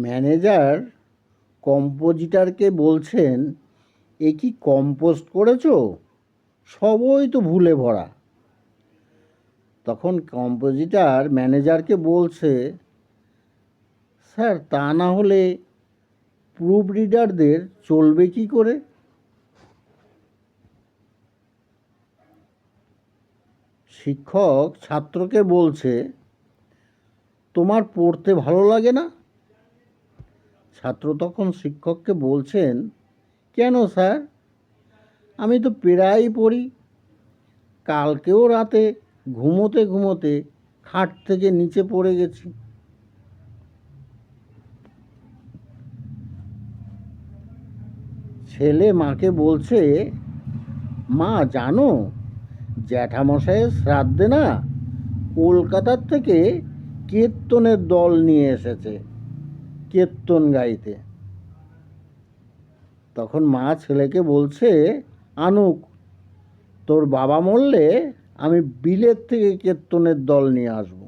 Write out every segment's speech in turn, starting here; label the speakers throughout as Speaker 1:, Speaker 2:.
Speaker 1: Manager কম্পোজিটরকে বলছেন, এ কি compost করেছো? সবই তো ভুলে ভরা। তখন কম্পোজিটর ম্যানেজারকে বলছে, স্যার তা না হলে প্রুফ রিডারদের চলবে কি করে? শিক্ষক ছাত্রকে বলছে, তোমার পড়তে ভালো লাগে না? ছাত্র তখন শিক্ষককে বলছেন, কেন স্যার, আমি তো প্রায়ই পড়ি। কালকেও রাতে ঘুমোতে ঘুমোতে খাট থেকে নিচে পড়ে গেছি। ছেলে মাকে বলছে, মা জানো, জ্যাঠামশাইয়ের শ্রাদ্ধে না কলকাতার থেকে কীর্তনের দল নিয়ে এসেছে কীর্তন গাইতে। তখন মা ছেলেকে বলছে, আনুক, তোর বাবা মরলে আমি বিলেত থেকে কীর্তনের দল নিয়ে আসব।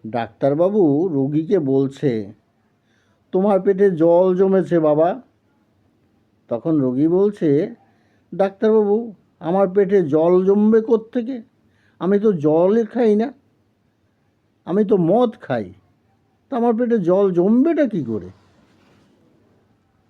Speaker 1: ডাক্তারবাবু রোগীকে বলছে, তোমার পেটে জল জমেছে বাবা। তখন রোগী বলছে, ডাক্তারবাবু আমার পেটে জল জমবে কোত্থেকে? আমি তো জলই খাই না, আমি তো মদ খাই, তা আমার পেটে জল জমবেটা কী করে?